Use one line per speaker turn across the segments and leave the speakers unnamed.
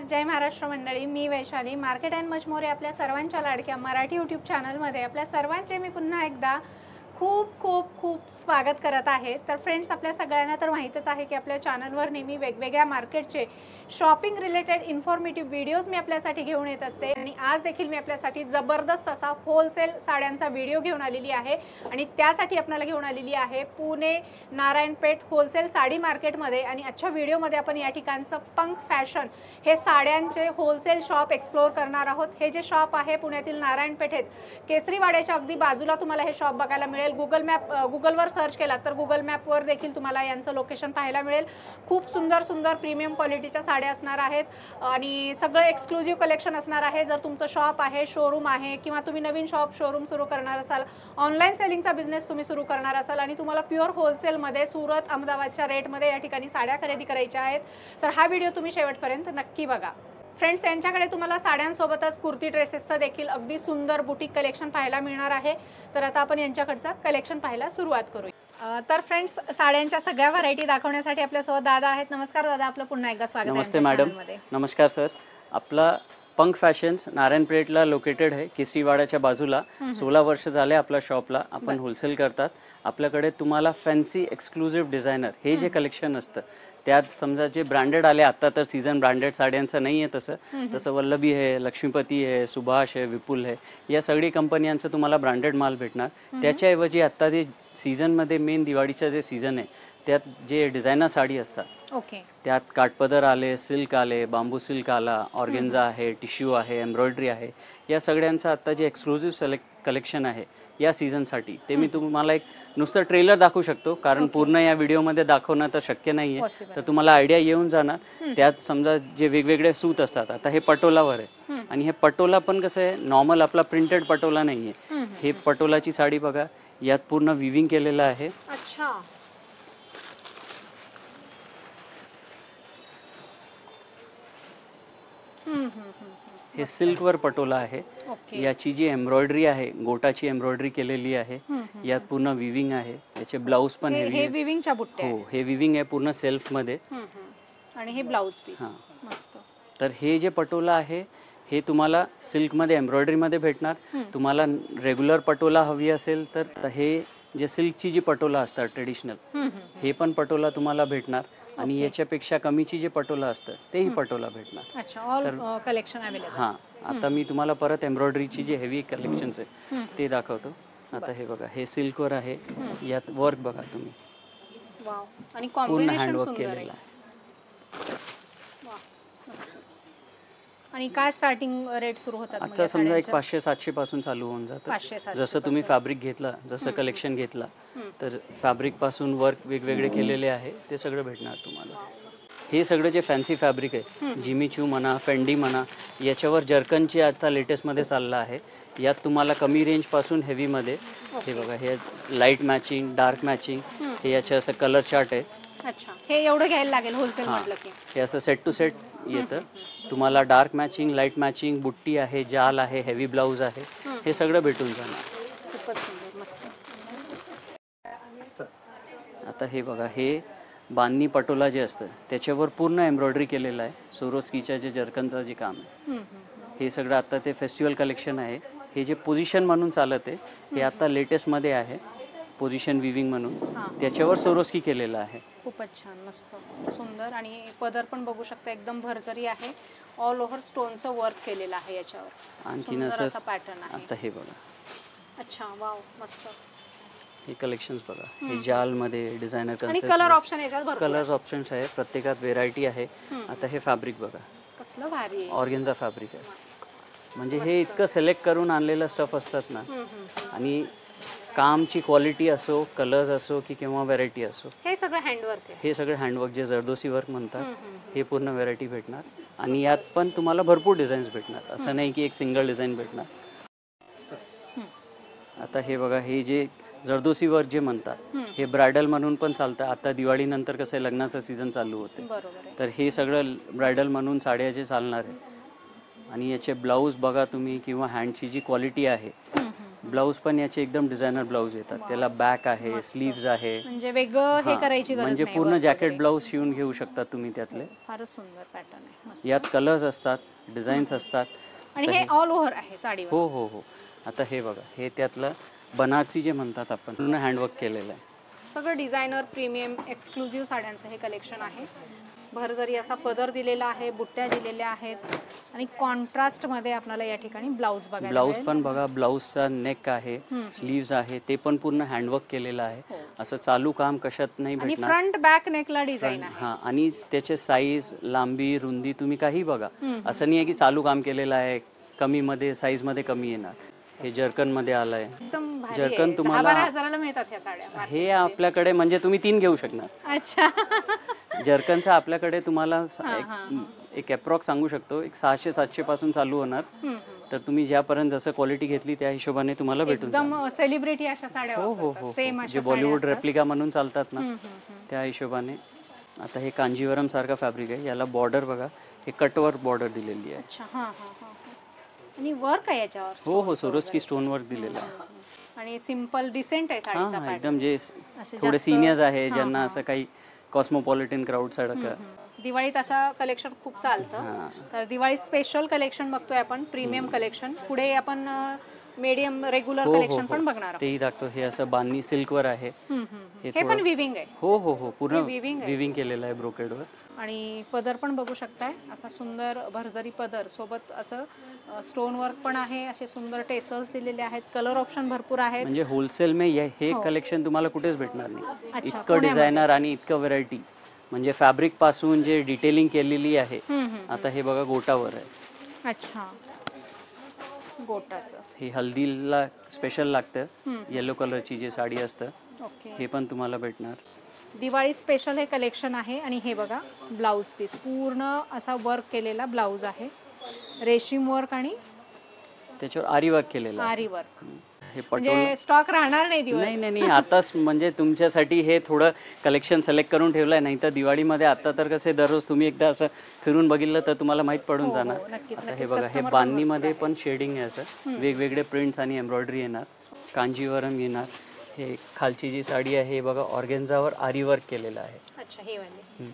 जय महाराष्ट्र मंडळी, मी Vaishali market and much more आपल्या सर्वांच्या लाडक्या मराठी यूट्यूब चॅनलमध्ये आपल्या सर्वांचे मी पुन्हा एकदा खूप खूप खूप स्वागत करत आहे। तर फ्रेंड्स, आपल्या सगळ्यांना तर माहितीच आहे की आपल्या चॅनलवर नेहमी वेगवेगळ्या मार्केटचे शॉपिंग रिलेटेड इन्फॉर्मेटिव्ह व्हिडिओज मी आपल्यासाठी घेऊन येत असते आणि आज देखील मी आपल्यासाठी जबरदस्त असा होलसेल साड्यांचा व्हिडिओ घेऊन आलेली आहे आणि त्यासाठी आपल्याला घेऊन आलेली आहे पुणे नारायणपेठ होलसेल साडी मार्केटमध्ये। आणि आजच्या व्हिडिओमध्ये आपण या ठिकाणचं पंख फॅशन हे साड्यांचे होलसेल शॉप एक्सप्लोर करणार आहोत। हे जे शॉप आहे पुण्यातील नारायणपेठेत केसरीवाड्याच्या अगदी बाजूला तुम्हाला हे शॉप बघायला मिळेल। गुगलवर सर्च केला तर गुगल मॅपवर देखील तुम्हाला यांचं लोकेशन पाहायला मिळेल। खूप सुंदर सुंदर प्रीमियम क्वालिटीच्या साड्या असणार आहेत आणि सगळं एक्सक्लुझिव्ह कलेक्शन असणार आहे। जर तुमचं शॉप आहे, शोरूम आहे किंवा तुम्ही नवीन शॉप शोरूम सुरू करणार असाल, ऑनलाईन सेलिंगचा बिझनेस तुम्ही सुरू करणार असाल आणि तुम्हाला प्युअर होलसेलमध्ये सुरत अहमदाबादच्या रेटमध्ये या ठिकाणी साड्या खरेदी करायच्या आहेत, तर हा व्हिडिओ तुम्ही शेवटपर्यंत नक्की बघा। फ्रेंड्स, यांच्याकडे तुम्हाला साड्यांसोबतच कुर्ती ड्रेसेसचं देखील अगदी सुंदर बुटीक कलेक्शन पाहायला मिळणार आहे। तर आता आपण यांच्याकडचं कलेक्शन पाहायला सुरुवात करूया। तर फ्रेंड्स, साड्यांच्या सगळ्या व्हरायटी दाखवण्यासाठी आपल्यासोबत दादा आहेत। नमस्कार दादा, आपलं पुन्हा एकदा स्वागत आहे।
नमस्ते मॅडम। नमस्कार सर। आपला पंख फॅशन्स नारायणपेठला लोकेटेड आहे, केसरीवाड्याच्या बाजूला। 16 वर्ष झाले आपल्या शॉपला। आपण होलसेल करतात। आपल्याकडे तुम्हाला फॅन्सी एक्सक्लुझिव्ह डिझायनर हे जे कलेक्शन असतं त्यात समजा जे ब्रँडेड आले, आता तर सीझन ब्रँडेड साड्यांचं नाही आहे तसं वल्लभी आहे, लक्ष्मीपती आहे, सुभाष आहे, विपुल आहे, या सगळी कंपन्यांचं तुम्हाला ब्रँडेड माल भेटणार। त्याच्याऐवजी आता जे सीझनमध्ये मेन दिवाळीचं जे सीझन आहे त्यात जे डिझायनर साडी असतात त्यात काठपदर आले, सिल्क आले, बांबू सिल्क आला, ऑर्गेन्झा आहे, टिश्यू आहे, एम्ब्रॉयडरी आहे, या सगळ्यांचं आता जे एक्सक्लुझिव्ह कलेक्शन आहे या सीझनसाठी ते मी तुम्हाला एक नुसतं ट्रेलर दाखवू शकतो, कारण पूर्ण या व्हिडिओमध्ये दाखवणं तर शक्य नाही आहे। तर तुम्हाला आयडिया येऊन जाणार। त्यात समजा जे वेगवेगळे सूत असतात, आता हे पटोलावर आहे आणि हे पटोला पण कसं आहे, नॉर्मल आपला प्रिंटेड पटोला नाही आहे। हे पटोलाची साडी बघा, यात पूर्ण विविंग केलेलं आहे।
अच्छा,
हे सिल्कवर पटोला आहे। याची जी एम्ब्रॉयडरी आहे, गोटाची एम्ब्रॉयडरी केलेली आहे। यात पूर्ण विविंग आहे। याचे ब्लाउज पण
हे विविंगच्या बुट्ट्या
हो, हे विविंग आहे पूर्ण सेल्फ मध्ये
आणि हे ब्लाउज पीस मस्त।
तर हे जे पटोला आहे हे तुम्हाला सिल्क मध्ये एम्ब्रॉयडरी मध्ये भेटणार। तुम्हाला रेग्युलर पटोला हवी असेल तर हे जे सिल्कची जी पटोला असतात ट्रेडिशनल, हे पण पटोला तुम्हाला भेटणार आणि याच्यापेक्षा कमीची जे पटोला असतं तेही पटोला भेटणार।
अच्छा, ऑल कलेक्शन अवेलेबल।
हां, आता मी तुम्हाला परत एम्ब्रॉयडरीची जे हेवी कलेक्शन्स आहे ते दाखवतो। आता हे बघा, हे सिल्कवर आहे, यात वर्क बघा तुम्ही,
वाव, आणि
पूर्ण
कॉम्बिनेशन
हँडवर्क
सुंदर
केलेलं
आहे।
आहे।
वाह, मस्तच। आणि काय स्टार्टिंग रेट सुरू होतात?
आता समजा एक 500-700 पासून चालू होऊन जातं। जसं तुम्ही फॅब्रिक घेतला, जसं कलेक्शन घेतला, तर फॅब्रिक पासून वर्क वेगवेगळे केलेले आहे ते सगळं भेटणार तुम्हाला। हे सगळं जे फॅन्सी फॅब्रिक आहे, जिमीचू म्हणा, फेंडी म्हणा, याच्यावर जर्कनचे आता लेटेस्टमध्ये चाललं आहे। यात तुम्हाला कमी रेंजपासून हेवीमध्ये, हे बघा, हे लाईट मॅचिंग, डार्क मॅचिंग, हे याचं असं कलर चार्ट आहे।
अच्छा, हे एवढं घ्यायला लागेल होलसेल म्हटलं की?
हे असं सेट टू सेट येतं तुम्हाला। डार्क मॅचिंग, लाईट मॅचिंग, बुट्टी आहे, जाल आहे, हेवी ब्लाऊज आहे, हे सगळं भेटून जाणार।
खूपच सुंदर, मस्त।
आता हे बघा, हे बांधणी पटोला जे असतं त्याच्यावर पूर्ण एम्ब्रॉयडरी केलेलं आहे। सोरोस्कीच्या जे जर्कनचं जे काम आहे हे सगळं आता ते फेस्टिवल कलेक्शन आहे। हे जे पोझिशन म्हणून चालत आहे हे आता लेटेस्टमध्ये आहे, पोझिशन विविंग म्हणून, त्याच्यावर सोरोस्की केलेलं आहे।
खूपच छान, मस्त सुंदर। आणि पदर पण बघू शकता, एकदम भरजरी आहे, ऑल ओव्हर स्टोनचं वर्क केलेलं आहे याच्यावर।
आणखीन असं
पॅटर्न आहे।
आता हे बघा,
अच्छा, वाव, मस्त।
हे कलेक्शन्स बघा, हे जाल मध्ये डिझायनर
आणि कलर ऑप्शन याच्यात भरपूर
कलर्स ऑप्शन्स आहे, प्रत्येकात व्हेरायटी आहे। आता हे फॅब्रिक बघा,
कसलं भारी आहे,
ऑर्गेन्झा फॅब्रिक आहे। म्हणजे हे इतकं सिलेक्ट करून आणलेलं स्टफ असतात ना, आणि कामची क्वालिटी असो, कलर्स असो की किंवा व्हेरायटी असो,
हे सगळं हँडवर्क आहे।
हे सगळं हँडवर्क, जे जरदोसी वर्क म्हणतात, हे पूर्ण व्हेरायटी भेटणार। आणि यात पण तुम्हाला भरपूर डिझाईन्स भेटणार, असं नाही की एक सिंगल डिझाईन भेटणार। आता हे बघा, हे जे जरदोसी वर्क जे म्हणतात हे ब्रायडल म्हणून पण चालतं। आता दिवाळीनंतर कसं लग्नाचं सीझन चालू होते, तर हे सगळं ब्रायडल म्हणून साड्या जे चालणार आहे। आणि याचे ब्लाऊज बघा तुम्ही, किंवा हँडची जी क्वालिटी आहे, ब्लाऊज पण याचे एकदम डिझायनर ब्लाऊज येतात, त्याला बॅक आहे, स्लीव्ज आहे,
म्हणजे वेगळं हे करायची गरज
म्हणजे
नाही,
पूर्ण
work
जॅकेट
वगैरे.
ब्लाऊज शिवून घेऊ शकता तुम्ही त्यातले.
फारच सुंदर पॅटर्न आहे, मस्त.
यात कलर्स असतात, डिझाईन्स असतात.
आणि
आता
हे ऑल ओव्हर आहे साडीवर.
हो हो हो. आता हे बघा, हे त्यातलं बनारसी जे म्हणतात आपण, पूर्ण हँडवर्क केलेलं आहे.
सगळं डिझायनर प्रीमियम एक्सक्लुझिव्ह साड्यांचं हे कलेक्शन आहे. भरजरी असा पदर दिलेला आहे, बुट्ट्या दिलेल्या आहेत आणि कॉन्ट्रास्टमध्ये आपल्याला या ठिकाणी ब्लाऊज बघायला
ब्लाऊज
मिळेल.
पण बघा, ब्लाऊजचा नेक आहे, स्लीव्ज आहे, ते पण पूर्ण हँडवर्क केलेलं आहे.
हो.
असं चालू काम कशात नाही
आणि
भेटणार.
फ्रंट बॅक नेकला डिझाईन आहे.
हा, आणि त्याचे साईज, लांबी, रुंदी तुम्ही काही बघा. असं नाही आहे की चालू काम केलेलं आहे, कमी मध्ये साईज मध्ये कमी येणार. हे जर्कन मध्ये आलंय.
एकदम भारी
जर्कन
आहे.
तुम्हाला
10,000-12,000 मिळतात ह्या साड्या.
हे आपल्याकडे म्हणजे तुम्ही 3 घेऊ शकणार.
अच्छा.
जर्कनचा आपल्याकडे तुम्हाला एक अप्रॉक्स सांगू शकतो, एक 600-700 पासून चालू होणार. तर तुम्ही ज्यापर्यंत जसं क्वालिटी घेतली त्या हिशोबाने तुम्हाला भेटून जाईल.
एकदम सेलिब्रिटी अशा साड्या
हो हो
वापरतात.
हो,
सेम
जे
अशा
बॉलिवूड रेप्लिका म्हणून चालतात ना,
हम्म.
त्या हिशोबाने. आता हे कांजीवरम सारखा फॅब्रिक आहे, याला बॉर्डर बघा, हे कटवर बॉर्डर दिलेली आहे.
अच्छा. हा हा हा. आणि वर्क आहे याच्यावर.
हो हो, सोरोस्की स्टोन वर्क दिलेलं आहे.
आणि सिंपल डिसेंट आहे साडीचा
हा,
pattern.
एकदम जे
असे
थोडे
जास्त-
सिनियर्स आहे, ज्यांना असं काही कॉस्मोपॉलिटन क्राऊड सारखं.
दिवाळीत अशा कलेक्शन खूप चालतं. तर दिवाळी स्पेशल कलेक्शन बघतोय आपण, प्रीमियम कलेक्शन. पुढे आपण मीडियम रेग्युलर कलेक्शन पण बघणार आहोत.
तेही दाखतो. हे असं बांधणी सिल्कवर आहे.
हे पण विविंग आहे.
हो हो हो, पूर्ण
weaving आहे.
विविंग केलेलं आहे ब्रोकेडवर.
आणि पदर पण बघू शकताय, असा सुंदर भरजरी पदर सोबत असं स्टोन वर्क पण आहे. असे सुंदर टेसल्स दिलेले आहेत. कलर ऑप्शन भरपूर आहेत.
म्हणजे होलसेल में हे कलेक्शन तुम्हाला कुठेच भेटणार नाही.
अच्छा,
इतकं
पुण्यामध्ये.
डिझायनर आणि इतकं व्हरायटी, म्हणजे फॅब्रिक पासून जे डिटेलिंग केलेली आहे. आता हे बघा, गोटावर आहे.
अच्छा, गोटाचं.
हे हल्दीला स्पेशल लागतं, येलो कलरची जी साडी असतं,
ओके.
हे पण तुम्हाला भेटणार.
दिवाळी स्पेशल हे कलेक्शन आहे. आणि हे बघा, ब्लाऊज पीस पूर्ण असा वर्क केलेला ब्लाऊज आहे. रेशीम वर्क आणि
त्याच्यावर आरी वर्क केलेलं आहे.
आरी वर्क.
हे पटोला
म्हणजे स्टॉक राहणार नाही दिवाळी.
नाही नाही नाही, आताच म्हणजे तुमच्यासाठी हे थोडं कलेक्शन सिलेक्ट करून ठेवलंय. नाही तर दिवाळीमध्ये आता तर कसे दररोज तुम्ही एकदा असं फिरून बघितलं तर तुम्हाला माहित पडून जाणार.
नक्कीच,
आता हे
नक्कीच.
बघा, हे
Customer
बांधणीमध्ये पण शेडिंग आहे, असं वेगवेगळे प्रिंट्स आणि एम्ब्रॉयडरी येणार. कांजीवरम येणार. हे खालची जी साडी आहे, हे बघा, ऑर्गेन्झावर आरी वर्क केलेलं आहे.
अच्छा, हे वाले.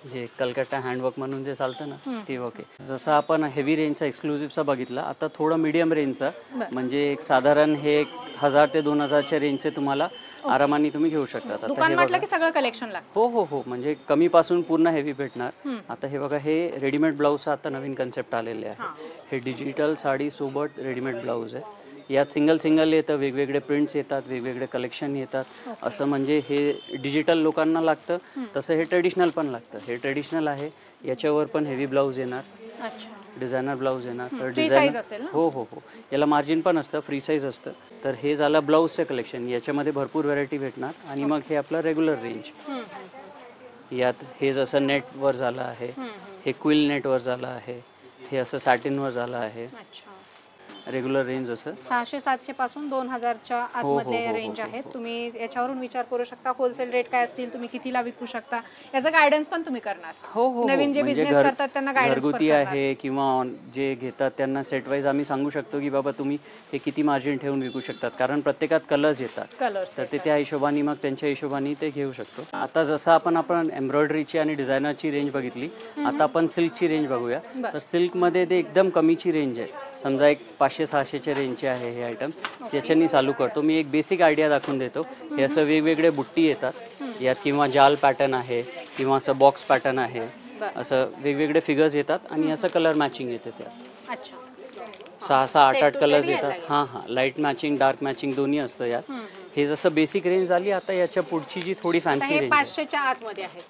जे कलकत्ता हँडवर्क म्हणून जे चालतं ना, ते ओके. जसं आपण हेवी रेंजचा एक्सक्लुझिव्हचा बघितला, आता थोडं मीडियम रेंजचा, म्हणजे एक साधारण हे 1000 ते 2000च्या रेंजचे तुम्हाला आरामाने तुम्ही घेऊ शकता. आता
दुकान
हे
म्हटलं
बघा,
की सगळं कलेक्शन लागतं.
हो हो हो, म्हणजे कमी पासून पूर्ण हेवी भेटणार. आता हे बघा, हे रेडीमेड ब्लाऊजचा आता नवीन कन्सेप्ट आलेले आहे. हे डिजिटल साडी सोबत रेडीमेड ब्लाऊज आहे. यात सिंगल येतं, वेगवेगळे प्रिंट्स येतात, वेगवेगळे कलेक्शन येतात. असं म्हणजे हे डिजिटल लोकांना लागतं, तसं हे ट्रेडिशनल पण लागतं. हे ट्रेडिशनल आहे, याच्यावर पण हेवी ब्लाऊज येणार.
अच्छा.
डिझायनर ब्लाऊज येणार. तर
फ्री
डिझाईन
साईज असेल ना?
हो हो हो, याला मार्जिन पण असतं, फ्री साईज असतं. तर हे झालं ब्लाऊजचं कलेक्शन. याच्यामध्ये भरपूर व्हरायटी भेटणार. आणि मग हे आपलं रेग्युलर रेंज. यात हे जसं नेटवर झालं आहे, हे क्विल नेटवर झालं आहे, हे असं सॅटिनवर झालं आहे.
अच्छा.
रेग्युलर रेंज असं
600-700 पासून 2000च्या आतमध्ये रेंज आहेत. तुम्ही याच्यावरून विचार करू शकता होलसेल रेट काय असतील, तुम्ही कितीला विकू शकता, याचं गायडन्स पण तुम्ही करणार.
हो हो,
नवीन जे
म्हणजे
बिझनेस करतात त्यांना गायडन्स
घरगुती आहे किंवा जे घेतात त्यांना सेट वाईज आम्ही सांगू शकतो की बाबा तुम्ही हे किती मार्जिन ठेवून विकू शकतात, कारण प्रत्येकात कलर्स येतात.
कलर्स.
तर ते त्या हिशोबाने मग त्यांच्या हिशोबाने ते घेऊ शकतो. आता जसं आपण एम्ब्रॉयडरीची आणि डिझायनरची रेंज बघितली, आता आपण सिल्कची रेंज बघूया. तर सिल्कमध्ये ते एकदम कमीची रेंज आहे. समजा एक 500-600च्या रेंजचे आहे हे आयटम. याच्यानी चालू करतो मी. एक बेसिक आयडिया दाखवून देतो. हे असं वेगवेगळे बुट्टी येतात यात, किंवा जाल पॅटर्न आहे, किंवा असं बॉक्स पॅटर्न आहे, असं वेगवेगळे फिगर्स येतात आणि असं कलर मॅचिंग येते त्यात.
अच्छा.
6-6, 8-8 कलर्स येतात. हां हां, लाईट मॅचिंग, डार्क मॅचिंग दोन्ही असतं यात. हे जसं बेसिक रेंज झाली. आता याच्या पुढची जी थोडी फॅन्सी
हे
रेंज
500च्या आतमध्ये आहेत.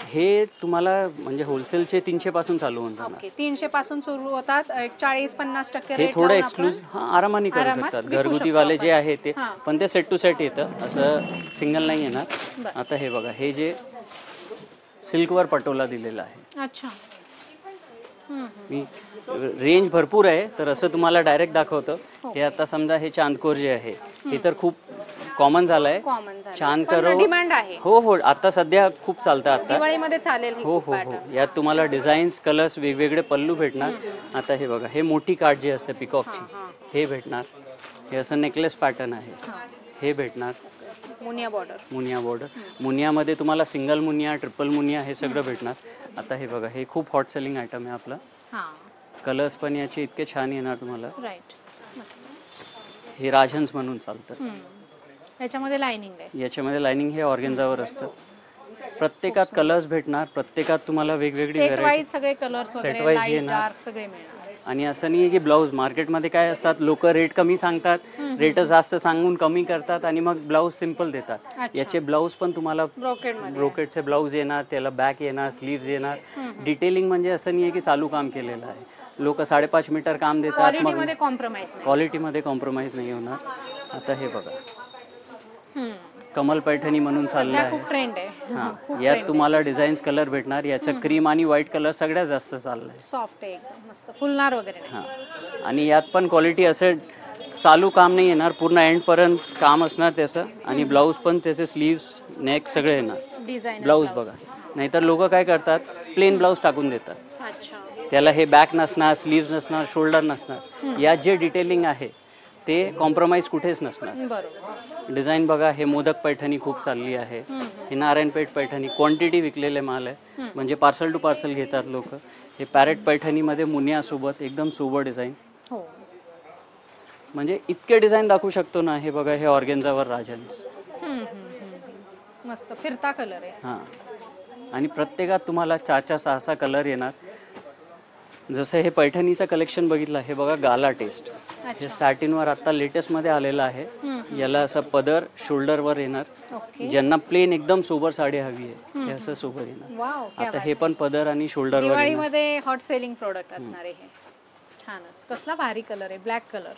हे तुम्हाला म्हणजे होलसेलचे 300 पासून चालू होऊन जाणार.
ओके. 300 पासून सुरू होतात. एक 40-50%
हे
रेट
थोडं एक्सक्लुझिव्ह हां आरामाने करू
आरामात
शकतात
विकू
घरगुती
शकतो
वाले
आपण.
जे आहे ते.
हां.
पण ते सेट टू सेट येतं, असं सिंगल नाही येणार. आता हे बघा, हे जे सिल्कवर पटोला दिलेला आहे.
अच्छा.
मी रेंज भरपूर आहे, तर असं तुम्हाला डायरेक्ट दाखवतो. हे आता समजा हे चांदकोर जे आहे, हे तर खूप कॉमन झालंय.
कॉमन झालं.
चांदकोर
डिमांड आहे.
हो हो, आता सध्या खूप चालतं आता.
दिवाळीमध्ये चालेल हे
हो हो हो, यात तुम्हाला डिझाईन्स, कलर्स, वेगवेगळे पल्लू भेटणार. आता हे बघा, हे मोठी कार्ड जी असते पिकॉकची, हे भेटणार. हे असं नेकलेस पॅटर्न आहे,
हां,
हे भेटणार.
मुनिया बॉर्डर.
मुनिया बॉर्डर, मुनियामध्ये तुम्हाला सिंगल मुनिया, ट्रिपल मुनिया हे सगळं भेटणार. आता हे बघा, हे खूप हॉट सेलिंग आयटम आहे आपलं.
हां,
कलर्स पण याचे इतके छान येणार तुम्हाला.
राईट.
हे राजहंस म्हणून चालतं.
याच्यामध्ये लाइनिंग आहे.
याच्यामध्ये लाइनिंग हे ऑर्गेन्झावर असतं. प्रत्येकात कलर्स भेटणार, प्रत्येकात तुम्हाला वेगवेगळी
सेट
व्हरायटी,
वाईज सगळे कलर्स
Set
वगैरे,
wise
लाईट
येणार.
डार्क सगळे मिळणार.
आणि असं नाही आहे की ब्लाऊज मार्केटमध्ये काय असतात, लोक रेट कमी सांगतात, रेट जास्त सांगून कमी करतात आणि मग ब्लाऊज सिम्पल देतात.
अच्छा.
याचे ब्लाऊज पण तुम्हाला
ब्रोकेडमध्ये.
ब्रोकेडचे ब्लाऊज येणार, त्याला बॅक येणार, स्लीव्ज येणार. डिटेलिंग म्हणजे असं नाही आहे की चालू काम केलेलं आहे. लोक 5.5 मीटर काम देतात, मग
क्वालिटीमध्ये कॉम्प्रोमाइज नाही.
क्वालिटीमध्ये कॉम्प्रोमाइज नाही होणार. आता हे बघा,
हम्म.
कमल पैठणी म्हणून चाललं
सध्या
आहे.
खूप ट्रेंड आहे.
हां, यात तुम्हाला डिझाईन्स कलर भेटणार. याचं क्रीम आणि व्हाईट कलर सगळ्यात जास्त चाललं आहे.
सॉफ्ट आहे एकदम मस्त, फुलणार वगैरे नाही.
हां, आणि यात पण क्वालिटी असं चालू काम नाही येणार, पूर्ण एंडपर्यंत काम असणार त्याचं. आणि ब्लाऊज पण त्याचे स्लीव्स, नेक सगळे येणार.
डिझाईन
ब्लाऊज बघा, नाहीतर लोक काय करतात, प्लेन ब्लाऊज टाकून देतात.
अच्छा.
त्याला हे बॅक नसणार, स्लीव्स नसणार, शोल्डर नसणार. यात जे डिटेलिंग आहे ते कॉम्प्रोमाइज कुठेच नसणार.
बरोबर.
डिझाईन बघा, हे मोदक पैठणी खूप चालली आहे. हे नारायणपेठ पैठणी क्वांटिटी विकलेले माल आहे, म्हणजे पार्सल टू पार्सल घेतात लोक. हे पॅरेट पैठणीमध्ये मुनियासोबत एकदम सोबर डिझाईन.
हो.
म्हणजे इतके डिझाईन दाखवू शकतो ना. हे बघा, हे ऑर्गेन्झावर राजन्स.
मस्त फिरता कलर आहे.
हां, आणि प्रत्येकात तुम्हाला 4-4, 6-6 कलर येणार. जसं हे पैठणीचं कलेक्शन बघितलं, हे बघा गाला टेस्ट. हे सॅटिनवर आता लेटेस्टमध्ये आलेलं आहे. याला असं पदर शोल्डरवर येणार.
ओके.
ज्यांना प्लेन एकदम सोबर साडी हवी आहे, हे असं सोबर येणार.
वाव, क्या
आता
बात.
हे पण पदर आणि शोल्डरवर येणार.
दिवाळीमध्ये हॉट सेलिंग प्रोडक्ट असणार आहे हे. छानच. कसला भारी कलर आहे, ब्लॅक कलर.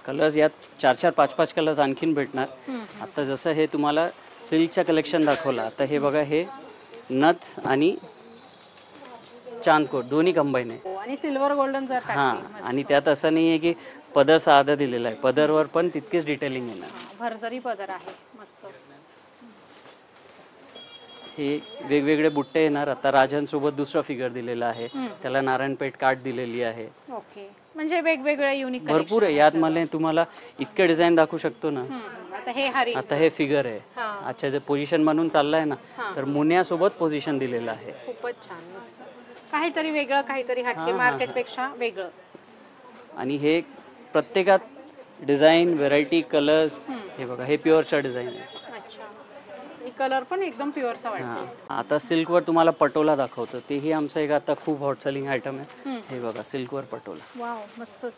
कलर्स यात 4-4, 5-5 कलर्स आणखीन भेटणार. आता जसं हे तुम्हाला सिल्कचं कलेक्शन दाखवलं, आता हे बघा, हे नथ आणि चांदकोट दोन्ही कंबाईन आहे.
हो, आणि सिल्वर गोल्डन जर
हां,
टाकली.
आणि त्यात असं नाही आहे की पदर साधा दिलेला आहे, पदरवर पण तितकेच डिटेलिंग येणार.
भरजरी पदर आहे मस्त.
हे वेगवेगळे बुट्टे येणार. आता राजांसोबत दुसरा फिगर दिलेला आहे, त्याला नारायणपेठ काठ दिलेली आहे.
ओके. म्हणजे वेगवेगळे युनिक
भरपूर आहे यात. मला तुम्हाला इतके डिझाईन दाखवू शकतो ना.
आता हे हरी.
आता हे फिगर आहे.
हां.
अच्छा, जे पोझिशन म्हणून चाललाय ना,
हां.
तर मुनियासोबत पोझिशन दिलेलं आहे.
खूपच छान, मस्त. काहीतरी वेगळं, काहीतरी हटके, मार्केटपेक्षा वेगळं.
आणि हे प्रत्येकात डिझाईन, व्हेरायटी, कलर्स. हे बघा, हे प्युअरचा डिझाईन आहे.
अच्छा. कलर पण एकदम प्युअरचा वाटतो.
हां, आता सिल्कवर तुम्हाला पटोला दाखवतो. तेही आमचं एक आता खूप हॉट सेलिंग आयटम आहे. हे बघा, सिल्कवर पटोला.
वाव, मस्तच.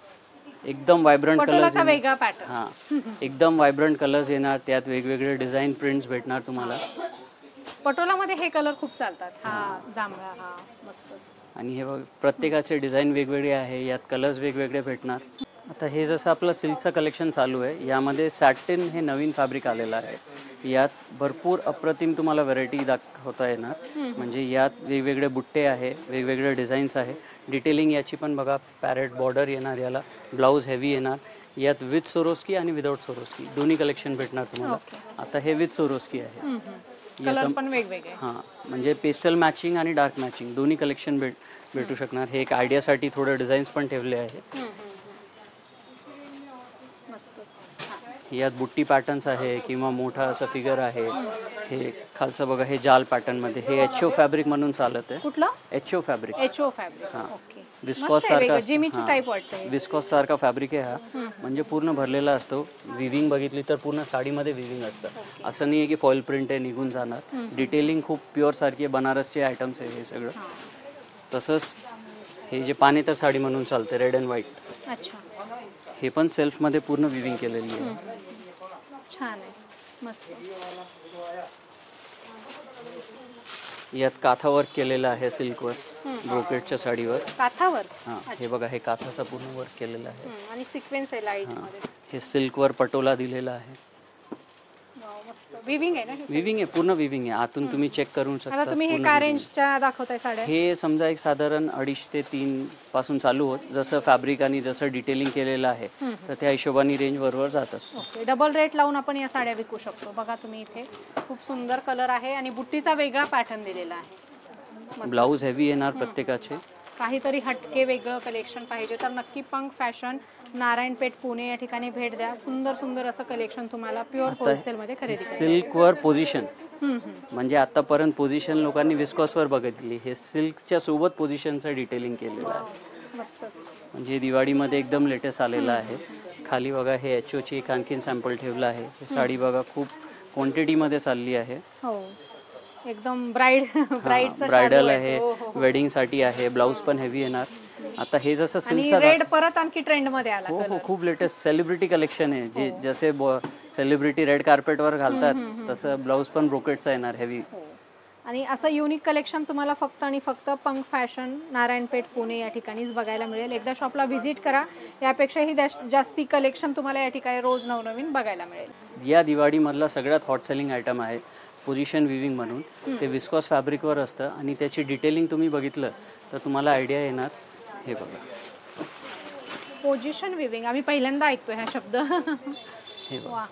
एकदम व्हायब्रंट कलर्स.
पटोलाचा वेगळा पॅटर्न.
हां, एकदम व्हायब्रंट कलर्स येणार. त्यात वेगवेगळे डिझाईन प्रिंट्स भेटणार तुम्हाला.
पटोलामध्ये हे कलर खूप चालतात. हा जांभळा, हा मस्तच.
आणि हे बघ, प्रत्येकाचे डिझाईन वेगवेगळे आहे, यात कलर्स वेगवेगळे भेटणार. आता हे जसं आपलं सिल्कचं कलेक्शन चालू आहे, यामध्ये सॅटिन हे नवीन फॅब्रिक आलेलं आहे. यात भरपूर अप्रतिम तुम्हाला व्हरायटी दाखवता येणार. म्हणजे यात वेगवेगळे बुट्टे आहे, वेगवेगळे डिझाईन्स आहे. डिटेलिंग याची पण बघा, पॅरेट बॉर्डर येणार, याला ब्लाऊज हेवी येणार. यात विथ सोरोस्की आणि विदाऊट सोरोस्की दोन्ही कलेक्शन भेटणार तुम्हाला. आता हे विथ सोरोस्की आहे.
कलर पण वेगवेगळे.
हां, म्हणजे पेस्टल मॅचिंग आणि डार्क मॅचिंग दोन्ही कलेक्शन भेटू शकणार. हे एक आयडियासाठी थोडं डिझाईन्स पण ठेवले आहे. यात बुट्टी पॅटर्न्स आहे किंवा मोठा असं फिगर आहे. हे खालचं बघा, हे जाल पॅटर्नमध्ये. हे एचओ फॅब्रिक म्हणून चालत आहे.
कुठलं?
HO fabric.
HO fabric. Okay.
Viscous सारखा,
जिमीचू टाइप वाटतंय.
विस्कॉस सारखा फॅब्रिक आहे हा. म्हणजे पूर्ण भरलेला असतो. विविंग बघितली तर पूर्ण साडीमध्ये विविंग असतं. असं नाही आहे की फॉईल प्रिंट आहे निघून जाणार. डिटेलिंग खूप प्युअर सारखी बनारसचे आयटम्स आहे हे सगळं. तसंच हे जे पानेतर साडी म्हणून चालते, रेड अँड व्हाईट.
अच्छा.
हे पण सेल्फमध्ये पूर्ण विविंग केलेली आहे.
छान आहे, मस्त.
यात काथा वर्क केलेलं आहे सिल्कवर, ब्रोकेडच्या साडीवर.
काठावर.
हां, हे बघा, हे काथाचं पूर्ण वर्क केलेलं आहे.
आणि सिक्वेन्स आहे लाईट मध्ये.
हे सिल्कवर पटोला दिलेला आहे.
वाव, मस्त. विविंग आहे ना?
विविंग आहे, पूर्ण विविंग आहे. आतून तुम्ही चेक करू शकता.
आता तुम्ही हे काय रेंजच्या दाखवताय साड्या?
हे समजा एक साधारण 250 ते 3 पासून चालू होत. जसं फॅब्रिक आणि जसं डिटेलिंग केलेलं आहे, तर त्या हिशोबाने रेंज बरोबर जात असतो.
ओके. डबल रेट लावून आपण या साड्या विकू शकतो. बघा तुम्ही, इथे खूप सुंदर कलर आहे आणि बुट्टीचा वेगळा पॅटर्न दिलेला आहे.
ब्लाऊज हेवी येणार प्रत्येकाचे.
काहीतरी हटके वेगळं कलेक्शन पाहिजे तर नक्की पंख फॅशन नारायणपेठ पुणे या ठिकाणी भेट द्या. सुंदर सुंदर असं कलेक्शन तुम्हाला प्युअर होलसेलमध्ये खरेदी करायला मिळेल.
सिल्कवर पोझिशन म्हणजे आतापर्यंत पोझिशन लोकांनी विस्कॉसवर बघितली, हे सिल्कच्या सोबत पोझिशनचं डिटेलिंग केलेलं आहे.
मस्तच.
म्हणजे दिवाळीमध्ये एकदम लेटेस्ट आलेलं आहे. खाली बघा हे HOची एक आणखीन सॅम्पल ठेवलं आहे. ही साडी बघा खूप क्वांटिटीमध्ये चालली आहे.
हो एकदम ब्राईडचं
ब्रायडल आहे, वेडिंगसाठी आहे. ब्लाऊज पण हेवी येणार. आता हे जसं
आणि
सिल्कचं
रेड परत आणखी ट्रेंड मध्ये आला.
हो खूप लेटेस्ट सेलिब्रिटी कलेक्शन आहे. जे जसे सेलिब्रिटी रेड कार्पेटवर घालतात तसं ब्लाऊज पण ब्रोकेटचा येणार हेवी.
आणि असं युनिक कलेक्शन तुम्हाला फक्त आणि फक्त पंख फॅशन नारायणपेठ पुणे या ठिकाणीच बघायला मिळेल. एकदा शॉपला व्हिजिट करा. यापेक्षाही जास्ती कलेक्शन तुम्हाला या ठिकाणी रोज नवनवीन बघायला मिळेल.
या दिवाळीमधला सगळ्यात हॉट सेलिंग आयटम आहे पोझिशन विविंग म्हणून. ते विस्कॉस फॅब्रिकवर असतं आणि त्याची डिटेलिंग तुम्ही बघितलं तर तुम्हाला आयडिया येणार. हे बघा
पोझिशन विविंग आम्ही पहिल्यांदा ऐकतोय हा शब्द.
हे बघा.
वा.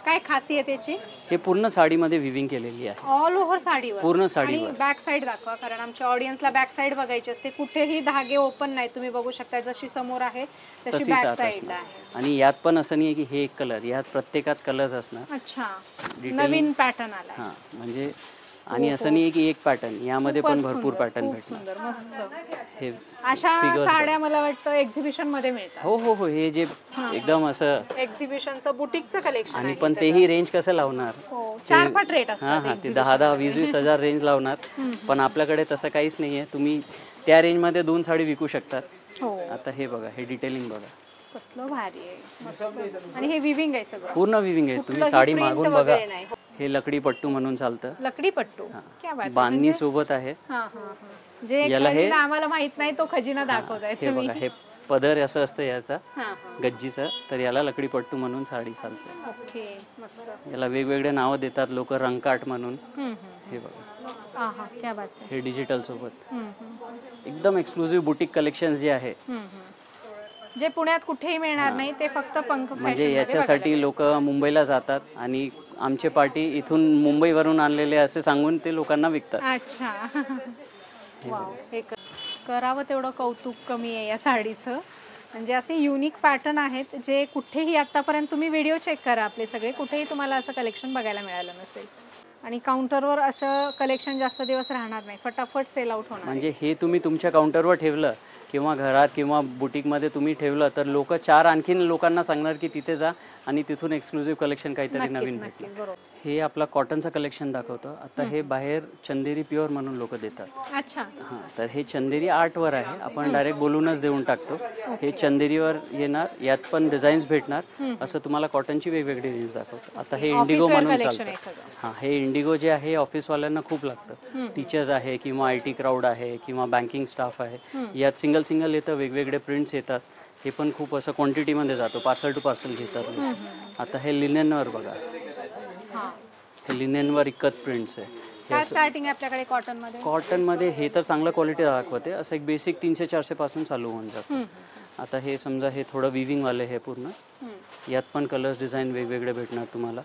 काय खासियत याची?
हे पूर्ण साडीमध्ये विविंग केलेली आहे.
ऑल ओव्हर साडीवर.
पूर्ण साडीवर.
बॅक साइड दाखवा कारण आमच्या ऑडियन्सला बॅक साइड बघायची असते. कुठेही धागे ओपन नाही. तुम्ही बघू शकता जशी समोर आहे तशी बॅक साइडला आहे.
आणि यात पण असं नाही की हे एक कलर, यात प्रत्येकात कलर्स असणार.
अच्छा नवीन पॅटर्न आला.
हां म्हणजे आणि असं नाही की एक पॅटर्न, यामध्ये पण भरपूर पॅटर्न भेटणार.
सुंदर मस्त.
हे
अशा साड्या मला वाटतं एक्झिबिशन मध्ये मिळतात.
हो हे जे एकदम असं
एक्झिबिशनचं बुटीकचं कलेक्शन
आणि पण तेही रेंज कसं लावणार.
4 पट रेट असतात.
हां ते 10,000 20,000 हजार रेंज लावणार. पण आपल्याकडे तसं काहीच नाहीये. तुम्ही त्या रेंजमध्ये 2 साडी विकू शकतात.
हो
आता हे बघा, हे डिटेलिंग बघा.
कसलं भारी आहे. मस्त. आणि हे विविंग आहे सगळं.
पूर्ण विविंग आहे. तुम्ही साडी मागून बघा. हे लकडी पट्टू म्हणून चालतं.
लकडी पट्टू क्या बात.
बांधणी सोबत आहे.
जे खजिना आम्हाला माहित नाही तो खजिना दाखवताय
हे बघा, हे पदर असं असतं याचा गज्जीचं, तर याला लकडी पट्टू म्हणून साडी चालते.
ओके मस्त.
याला वेगवेगळे नावं देतात लोक, रंकाट म्हणून. हे बघा
क्या बात आहे.
हे डिजिटल सोबत एकदम एक्सक्लुझिव्ह बुटीक कलेक्शन जे आहे
जे पुण्यात कुठेही मिळणार नाही ते फक्त पंख
म्हणजे याच्यासाठी लोक मुंबईला जातात आणि आमचे पार्टी इथून मुंबईवरून आणलेले असे सांगून ते लोकांना विकतात.
अच्छा वाव. हे करावं तेवढं कौतुक कमी आहे या साडीचं. म्हणजे असे युनिक पॅटर्न आहेत जे कुठेही आतापर्यंत तुम्ही व्हिडिओ चेक करा आपले सगळे, कुठेही तुम्हाला असं कलेक्शन बघायला मिळालं नसेल. आणि काउंटरवर असं कलेक्शन जास्त दिवस राहणार नाही, फटाफट सेल आउट होणार.
म्हणजे हे तुम्ही तुमच्या काउंटरवर ठेवलं किंवा घरात किंवा बुटीकमध्ये तुम्ही ठेवलं तर लोक 4 आणखीन लोकांना सांगणार की तिथे जा आणि तिथून एक्सक्लुझिव्ह कलेक्शन काहीतरी नवीन भेटलं. हे आपला कॉटनचं कलेक्शन दाखवतं. आता हे बाहेर चंदेरी प्युअर म्हणून लोक देतात.
अच्छा
हां तर हे चंदेरी आर्टवर आहे. आपण डायरेक्ट बोलूनच देऊन टाकतो. हे चंदेरीवर येणार, यात पण डिझाईन्स भेटणार. असं तुम्हाला कॉटनची वेगवेगळी रेंज दाखवतो. आता हे इंडिगो म्हणून चालतं. हां हे इंडिगो जे आहे ऑफिसवाल्यांना खूप लागतं. टीचर्स आहे किंवा IT क्राऊड आहे किंवा बँकिंग स्टाफ आहे. यात सिंगल येतं, वेगवेगळे प्रिंट्स येतात. हे पण खूप असं क्वांटिटीमध्ये जातो, पार्सल टू पार्सल घेतात. आता हे लिनेनवर बघा, हे लिनेनवर इकत प्रिंट्स आहे.
काय स्टार्टिंग आहे आपल्याकडे कॉटनमध्ये?
कॉटनमध्ये हे तर चांगलं क्वालिटी दाखवते. असं एक बेसिक 300-400 पासून चालू होऊन जातं. आता हे समजा हे थोडं विविंगवाले हे पूर्ण, यात पण कलर्स डिझाईन वेगवेगळे भेटणार तुम्हाला.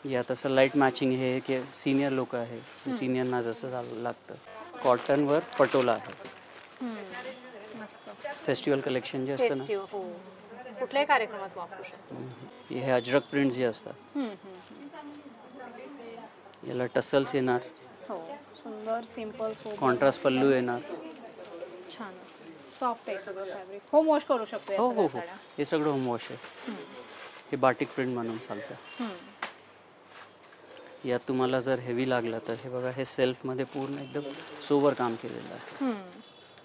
यात असं लाईट मॅचिंग हे की सिनियर लोक आहे, सिनियरना जसं लागतं. कॉटनवर पटोला आहे. फेस्टिवल कलेक्शन जे असतं ना,
कुठल्याही कार्यक्रमात वापरू शकतो.
हे अजरक प्रिंट जे असतात, याला टसल्स येणार.
सुंदर सिंपल
कॉन्ट्रास्ट पल्लू येणार.
छान सॉफ्ट आहे सगळं फॅब्रिक. होम वॉश करू शकतो.
हो हे सगळं होम वॉश आहे. हे बाटिक प्रिंट म्हणून चालतं. यात तुम्हाला जर हेवी लागलं तर हे बघा, हे सेल्फमध्ये पूर्ण एकदम सोबर काम केलेलं आहे.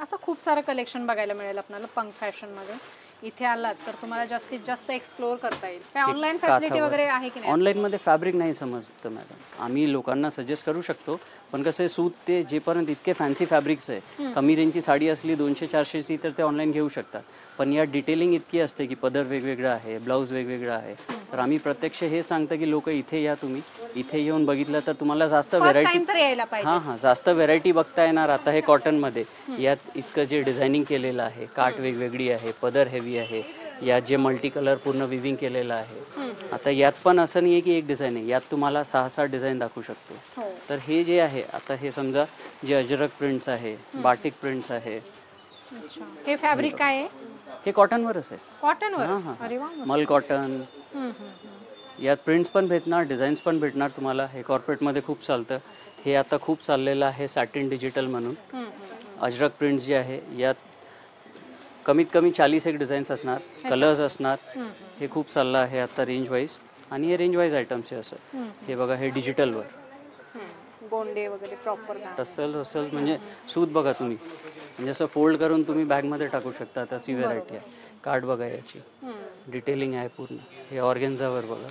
असं खूप सारं कलेक्शन बघायला मिळेल आपल्याला पंख फॅशनमध्ये. इथे आलात तर तुम्हाला जास्तीत जास्त एक्सप्लोअर करता येईल. काय ऑनलाईन फॅसिलिटी वगैरे आहे की नाही?
ऑनलाईनमध्ये फॅब्रिक नाही समजतं मॅडम. आम्ही लोकांना सजेस्ट करू शकतो, पण कसं आहे सूत ते जेपर्यंत इतके फॅन्सी फॅब्रिक्स आहे, कमी रेंजची साडी असली 200-400ची तर ते ऑनलाईन घेऊ शकतात. पण या डिटेलिंग इतकी असते की पदर वेगवेगळा आहे, ब्लाऊज वेगवेगळा आहे. तर आम्ही प्रत्यक्ष हे सांगतं की लोक इथे या, तुम्ही इथे येऊन बघितलं तर तुम्हाला जास्त व्हेरायटी जास्त व्हेरायटी बघता येणार. आता हे कॉटनमध्ये यात इतकं जे डिझायनिंग केलेलं आहे, काठ वेगवेगळी आहे, पदर हेवी आहे, यात जे मल्टी कलर पूर्ण विविंग केलेलं आहे. आता यात पण असं नाही आहे की एक डिझाईन आहे, यात तुम्हाला 6-7 डिझाईन दाखवू शकतो.
हो.
तर हे जे आहे आता हे समजा जे अजरक प्रिंट्स आहे, बाटिक प्रिंट्स आहे.
अच्छा. हे फॅब्रिक काय आहे?
हे कॉटनवरच आहे.
कॉटनवर.
हां हां
अरे वा.
मल कॉटन.
हम्म, हम्म, हम्म.
यात प्रिंट्स पण भेटणार, डिझाईन्स पण भेटणार तुम्हाला. हे कॉर्पोरेटमध्ये खूप चालतं. हे आता खूप चाललेलं आहे सॅटिन डिजिटल म्हणून. अजरक प्रिंट्स जे आहे यात कमीत कमी 40 एक डिझाईन्स असणार, कलर्स असणार. हे खूप चाललं आहे आता रेंज वाईज. आणि हे रेंज वाईज आयटम्स आहे असं. हे बघा हे डिजिटलवर
गोंडे वगैरे प्रॉपर
टसल असेल म्हणजे सूत बघा तुम्ही, म्हणजे असं फोल्ड करून तुम्ही बॅगमध्ये टाकू शकता. तशी व्हेरायटी आहे. कार्ड बघा याची डिटेलिंग आहे पूर्ण. हे ऑर्गेन्झावर बघा.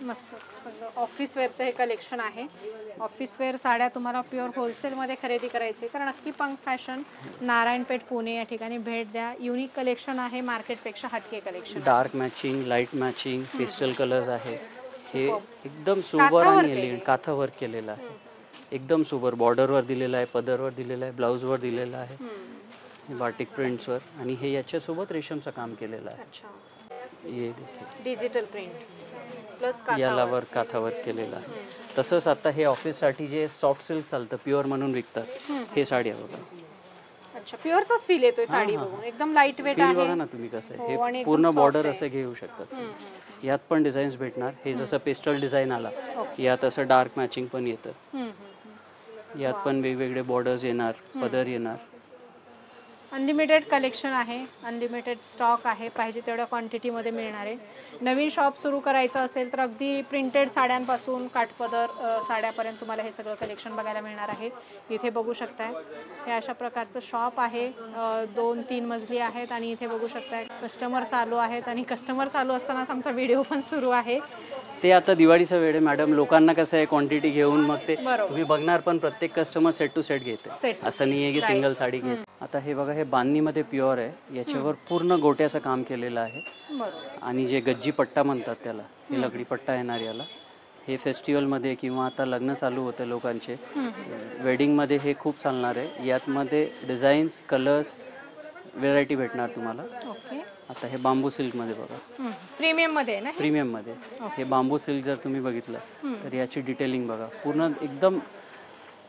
मस्त सगळं ऑफिस वेअरचं हे कलेक्शन आहे. ऑफिस वेअर साड्या तुम्हाला प्युअर होलसेलमध्ये खरेदी करायची तर नक्की पंख फॅशन नारायणपेठ पुणे या ठिकाणी भेट द्या. युनिक कलेक्शन आहे, मार्केटपेक्षा हटके collection.
Dark matching, light matching, pastel colours आहे. हे एकदम सोबर आणि एलिगंट काथा वर्क केलेलं आहे. एकदम सोबर. बॉर्डरवर दिलेलं आहे, पदरवर दिलेलं आहे, ब्लाऊजवर दिलेलं आहे, बाटिक प्रिंट्सवर. आणि हे याच्यासोबत रेशमचं काम केलेलं आहे. हे
डिजिटल प्रिंट प्लस
याला वर्क काथा वर्क केलेलं आहे. तसंच आता हे ऑफिससाठी जे सॉफ्ट सिल्क चालतं प्युअर म्हणून विकतात हे साड्या बघा.
अच्छा, प्युअरचाच फील येतोय साडी बघून. एकदम लाईट वेट आहे.
बघा ना तुम्ही कसं आहे. हे पूर्ण बॉर्डर असे घेऊ शकतात. यात पण डिझाईन्स भेटणार. हे जसं पेस्टल डिझाईन आला यात असं डार्क मॅचिंग पण येतं. यात पण वेगवेगळे बॉर्डर्स येणार, पदर येणार.
अनलिमिटेड कलेक्शन आहे, अनलिमिटेड स्टॉक आहे, पाहिजे तेवढ्या क्वांटिटीमध्ये मिळणार आहे. नवीन शॉप सुरू करायचं असेल तर अगदी प्रिंटेड साड्यांपासून काठपदर साड्यापर्यंत तुम्हाला हे सगळं कलेक्शन बघायला मिळणार आहे. इथे बघू शकताय हे अशा प्रकारचं शॉप आहे. 2-3 मजली आहेत आणि इथे बघू शकताय कस्टमर चालू आहेत. आणि कस्टमर चालू असतानाच आमचा व्हिडिओ पण सुरू आहे.
ते आता दिवाळीचा वेळ आहे मॅडम. लोकांना कसं आहे क्वांटिटी घेऊन मग ते तुम्ही बघणार पण प्रत्येक कस्टमर सेट टू सेट घेते. असं नाही आहे की सिंगल साडी घेते. आता हे बघा हे बांधणीमध्ये प्युअर आहे. याच्यावर पूर्ण गोट्याचं काम केलेलं आहे. आणि जे गज्जी पट्टा म्हणतात त्याला, हे लकडी पट्टा येणार याला. हे फेस्टिवलमध्ये किंवा आता लग्न चालू होते लोकांचे, वेडिंगमध्ये हे खूप चालणार आहे. यातमध्ये डिझाईन्स, कलर्स, व्हेरायटी भेटणार तुम्हाला. आता हे बांबू सिल्कमध्ये बघा,
प्रीमियम मध्ये ना,
प्रीमियम मध्ये. हे बांबू सिल्क जर तुम्ही बघितलं तर याची डिटेलिंग बघा. पूर्ण एकदम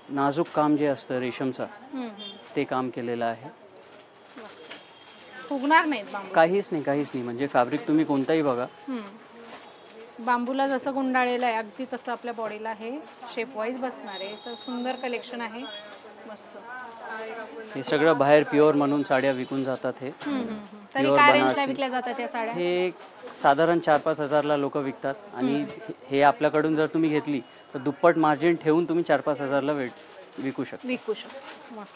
नाजूक काम जे असतं रेशमचा ते काम केलेलं आहे.
फुगणार नाहीत बांबू,
काहीच नाही. म्हणजे फॅब्रिक तुम्ही कोणताही बघा,
बांबूला जसं गुंडाळलेलं आहे अगदी तसं आपल्या बॉडीला हे शेप वाईज बसणार आहे. तर सुंदर कलेक्शन आहे, मस्त.
हे सगळं बाहेर प्युअर म्हणून साड्या विकून जातात. हे
तरी काय रेंजला विकल्या जातात या साड्या?
हे साधारण 4-5 हजारला लोक विकतात. आणि हे आपल्याकडून जर तुम्ही घेतली तर दुप्पट मार्जिन ठेवून तुम्ही 4-5 हजारला विकू शकता.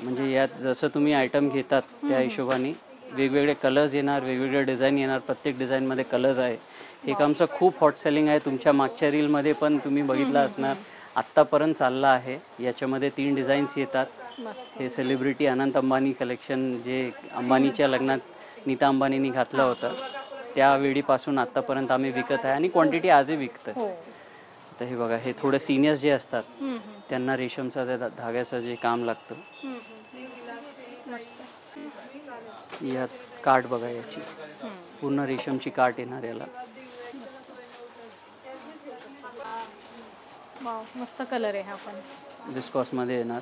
म्हणजे यात जसं तुम्ही आयटम घेतात त्या हिशोबाने वेगवेगळे कलर्स येणार, वेगवेगळे डिझाईन येणार. प्रत्येक डिझाईनमध्ये कलर्स आहे. हे आमचं खूप हॉट सेलिंग आहे. तुमच्या मागच्या रीलमध्ये पण तुम्ही बघितलं असणार. आत्तापर्यंत चाललं आहे. याच्यामध्ये 3 डिझाईन्स येतात. हे सेलिब्रिटी अनंत अंबानी कलेक्शन जे अंबानीच्या लग्नात नीता अंबानींनी घातलं होतं त्यावेळीपासून आत्तापर्यंत आम्ही विकत आहे आणि क्वांटिटी आजही विकतं. तर हे बघा हे थोडं सिनियर्स जे असतात त्यांना रेशमचा धाग्याचं जे काम लागतं. यात काठ बघा, याची पूर्ण रेशमची काठ येणार याला.
मस्त कलर आहे हा पण.
विस्कॉसमध्ये येणार.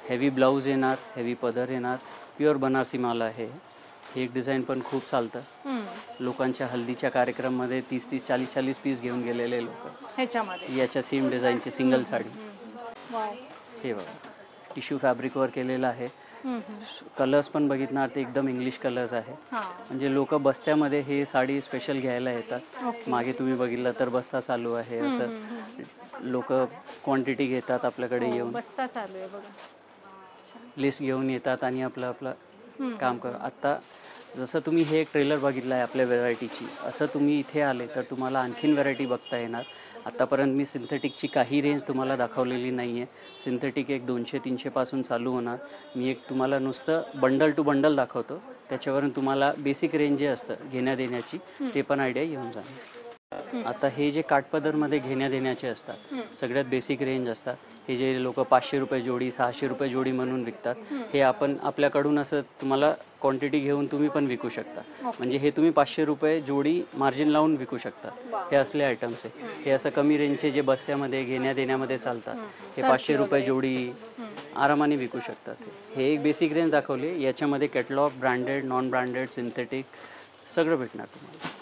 हेवी ब्लाऊज येणार, हेवी पदर येणार. प्युअर बनारसी माल आहे. हे एक डिझाईन पण खूप चालतं. लोकांच्या हल्दीच्या कार्यक्रममध्ये 30-30, 40-40 पीस घेऊन गेलेले लोक ह्याच्यामध्ये. याच्या सेम डिझाईनची सिंगल साडी. हे बघा टिश्यू फॅब्रिकवर केलेलं आहे. कलर्स पण बघितणार ते एकदम इंग्लिश कलर्स आहे. म्हणजे लोक बस्त्यामध्ये हे साडी स्पेशल घ्यायला येतात. मागे तुम्ही बघितलं तर बस्ता चालू आहे. असं लोक क्वांटिटी घेतात आपल्याकडे येऊन.
बस्ता चालू आहे बघा.
लिस्ट घेऊन येतात आणि आपलं काम कर. आता जसं तुम्ही हे एक ट्रेलर बघितलं आहे आपल्या व्हेरायटीची, असं तुम्ही इथे आले तर तुम्हाला आणखीन व्हेरायटी बघता येणार. आत्तापर्यंत मी सिंथेटिकची काही रेंज तुम्हाला दाखवलेली नाही आहे. सिंथेटिक एक 200-300 पासून चालू होणार. मी एक तुम्हाला नुसतं बंडल टू बंडल दाखवतो, त्याच्यावरून तुम्हाला बेसिक रेंज जे असतं घेण्या देण्याची ते पण आयडिया येऊन जाणार. आता हे जे काठपदरमध्ये घेण्या देण्याचे असतात सगळ्यात बेसिक रेंज असतात. हे जे लोक 500 रुपये जोडी 600 रुपये जोडी म्हणून विकतात, हे आपण आपल्याकडून असं तुम्हाला क्वांटिटी घेऊन तुम्ही पण विकू शकता. म्हणजे हे तुम्ही 500 रुपये जोडी मार्जिन लावून विकू शकता. हे असले आयटम्स आहे. हे असं कमी रेंजचे जे बस्त्यामध्ये घेण्या देण्यामध्ये चालतात, हे 500 रुपये जोडी आरामाने विकू शकतात. हे एक बेसिक रेंज दाखवली. याच्यामध्ये catalogue, branded, non branded, synthetic सगळं भेटणार तुम्हाला.